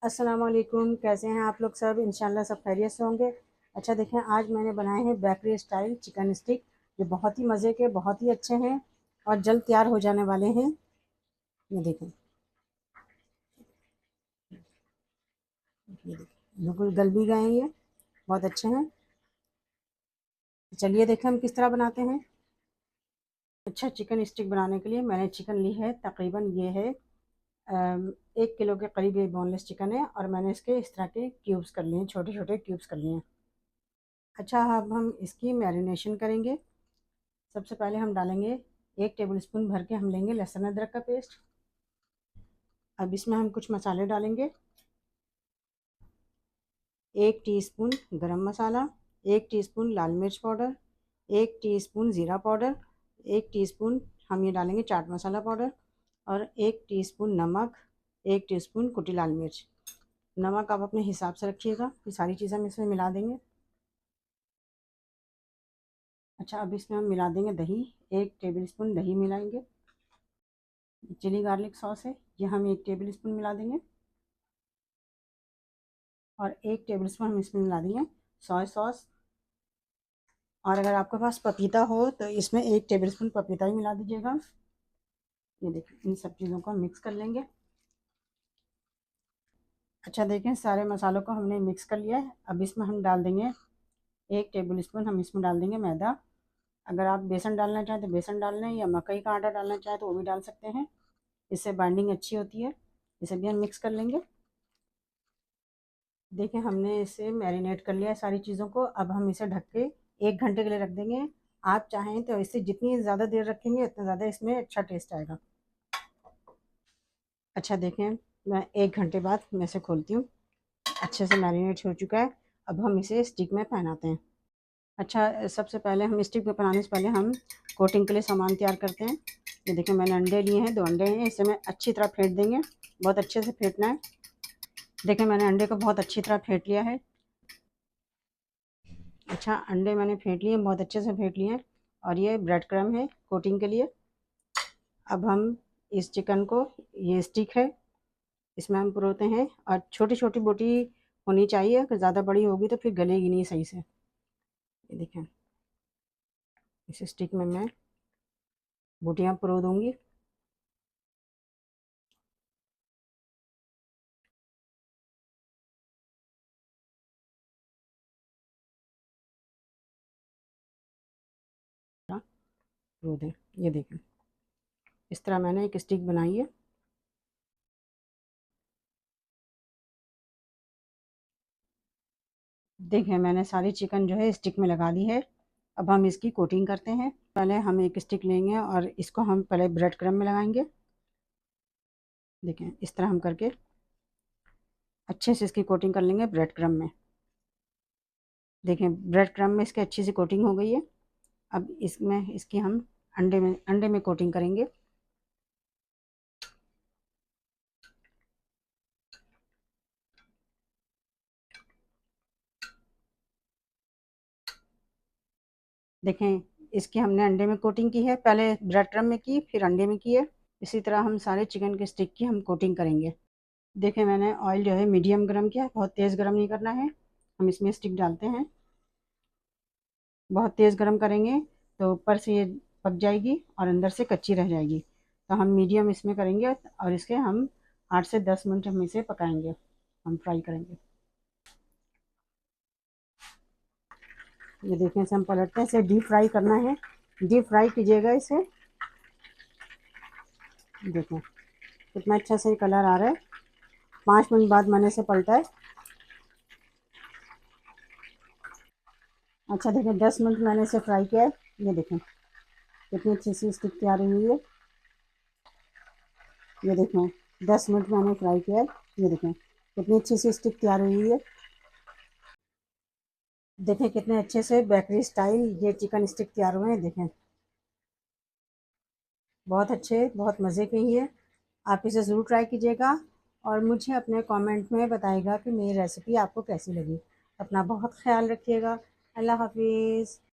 अस्सलाम वालेकुम। कैसे हैं आप लोग सब? इंशाल्लाह सब खैरियत से होंगे। अच्छा देखें, आज मैंने बनाए हैं बेकरी स्टाइल चिकन स्टिक, जो बहुत ही मज़े के, बहुत ही अच्छे हैं और जल्द तैयार हो जाने वाले हैं। ये देखें, ये देखें, बिल्कुल गल भी गए हैं, ये बहुत अच्छे हैं। चलिए देखें हम किस तरह बनाते हैं। अच्छा, चिकन स्टिक बनाने के लिए मैंने चिकन ली है, तकरीबन ये है 1 किलो के करीब ये बोनलेस चिकन है, और मैंने इसके इस तरह के क्यूब्स कर लिए हैं, छोटे छोटे क्यूब्स कर लिए हैं। अच्छा, अब हम इसकी मैरिनेशन करेंगे। सबसे पहले हम डालेंगे 1 टेबल स्पून भर के हम लेंगे लहसुन अदरक का पेस्ट। अब इसमें हम कुछ मसाले डालेंगे। 1 टीस्पून गरम मसाला, 1 टीस्पून लाल मिर्च पाउडर, 1 टीस्पून ज़ीरा पाउडर, 1 टीस्पून हम ये डालेंगे चाट मसाला पाउडर, और 1 टीस्पून नमक, 1 टीस्पून कुटी लाल मिर्च। नमक आप अपने हिसाब से रखिएगा। ये सारी चीज़ें हम इसमें मिला देंगे। अच्छा, अब इसमें हम मिला देंगे दही। 1 टेबल स्पून दही मिलाएंगे। चिली गार्लिक सॉस है, ये हम 1 टेबल स्पून मिला देंगे, और 1 टेबल स्पून हम इसमें मिला देंगे सोया सॉस। और अगर आपके पास पपीता हो तो इसमें 1 टेबल स्पून पपीता ही मिला दीजिएगा। ये देखिए, इन सब चीज़ों को मिक्स कर लेंगे। अच्छा देखें, सारे मसालों को हमने मिक्स कर लिया है। अब इसमें हम डाल देंगे 1 टेबल स्पून हम इसमें डाल देंगे मैदा। अगर आप बेसन डालना चाहें तो बेसन डाल लें, या मकई का आटा डालना चाहें तो वो भी डाल सकते हैं। इससे बाइंडिंग अच्छी होती है। इसे भी हम मिक्स कर लेंगे। देखिए, हमने इसे मैरिनेट कर लिया है सारी चीज़ों को। अब हम इसे ढक के 1 घंटे के लिए रख देंगे। आप चाहें तो इसे जितनी ज़्यादा देर रखेंगे उतना ज़्यादा इसमें अच्छा टेस्ट आएगा। अच्छा देखें, मैं 1 घंटे बाद मैं इसे खोलती हूँ। अच्छे से मैरिनेट हो चुका है। अब हम इसे स्टिक में पहनाते हैं। अच्छा, सबसे पहले हम स्टिक पे बनाने से पहले हम कोटिंग के लिए सामान तैयार करते हैं। ये देखिए, मैंने अंडे लिए हैं, 2 अंडे हैं। इसे मैं अच्छी तरह फेंट देंगे, बहुत अच्छे से फेंटना है। देखिए, मैंने अंडे को बहुत अच्छी तरह फेंट लिया है। अच्छा, अंडे मैंने फेंट लिए, बहुत अच्छे से फेंट लिए हैं। और ये ब्रेड क्रम्ब है कोटिंग के लिए। अब हम इस चिकन को, ये स्टिक है, इसमें हम परोते हैं। और छोटी छोटी बोटी होनी चाहिए, अगर ज़्यादा बड़ी होगी तो फिर गलेगी नहीं सही से। ये देखें, इस स्टिक में मैं बोटियाँ परो दूँगी। परो दें। ये देखें, इस तरह मैंने एक स्टिक बनाई है। देखिए, मैंने सारी चिकन जो है स्टिक में लगा दी है। अब हम इसकी कोटिंग करते हैं। पहले हम एक स्टिक लेंगे और इसको हम पहले ब्रेड क्रम्ब में लगाएंगे। देखें, इस तरह हम करके अच्छे से इसकी कोटिंग कर लेंगे ब्रेड क्रम्ब में। देखें, ब्रेड क्रम्ब में इसकी अच्छी सी कोटिंग हो गई है। अब इसमें इसकी हम अंडे में कोटिंग करेंगे। देखें, इसकी हमने अंडे में कोटिंग की है, पहले ब्रेड क्रम्ब में की, फिर अंडे में की है। इसी तरह हम सारे चिकन के स्टिक की हम कोटिंग करेंगे। देखें, मैंने ऑयल जो है मीडियम गर्म किया है, बहुत तेज़ गर्म नहीं करना है। हम इसमें स्टिक डालते हैं। बहुत तेज़ गर्म करेंगे तो ऊपर से ये पक जाएगी और अंदर से कच्ची रह जाएगी। तो हम मीडियम इसमें करेंगे, और इसके हम 8 से 10 मिनट हम इसे पकाएंगे, हम फ्राई करेंगे। ये देखें, इसे हम पलटते हैं। इसे डीप फ्राई करना है, डीप फ्राई कीजिएगा इसे। देखें, कितना अच्छा से कलर आ रहा है। 5 मिनट बाद मैंने इसे पलटा है। अच्छा देखें, 10 मिनट मैंने इसे फ्राई किया है। ये देखें, कितनी अच्छी सी स्टिक तैयार हुई है। ये देखें, 10 मिनट मैंने फ्राई किया है। ये देखें, कितनी अच्छी सी स्टिक तैयार हुई है। देखें, कितने अच्छे से बेकरी स्टाइल ये चिकन स्टिक तैयार हुए हैं। देखें, बहुत अच्छे, बहुत मज़े के ही है। आप इसे ज़रूर ट्राई कीजिएगा, और मुझे अपने कमेंट में बताइएगा कि मेरी रेसिपी आपको कैसी लगी। अपना बहुत ख्याल रखिएगा। अल्लाह हाफिज़।